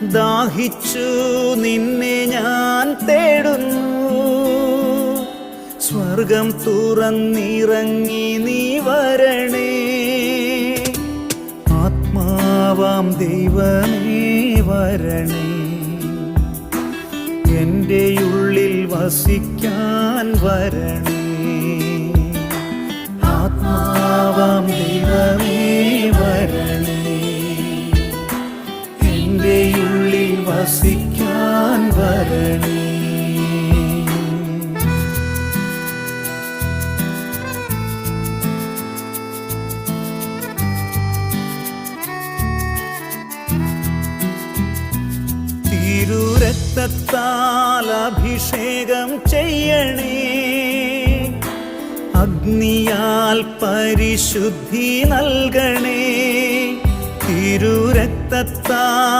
ദാഹിച്ചു നിന്നെ ഞാൻ തേടുന്നു. സ്വർഗം തുറന്നിറങ്ങി നീ വരണേ. ആത്മാവാം ദൈവമേ വരണേ. എൻ്റെ ഉള്ളിൽ വസിക്കാൻ വരണേ. ആത്മാവാം ദൈവമേ വരണേ. എൻ്റെ ഉള്ളിൽ വസിക്കാൻ വരണേ. തിരുരക്തത്താൽ അഭിഷേകം ചെയ്യണേ. അഗ്നിയാൽ പരിശുദ്ധി നൽകണേ. തിരുരക്തത്താൽ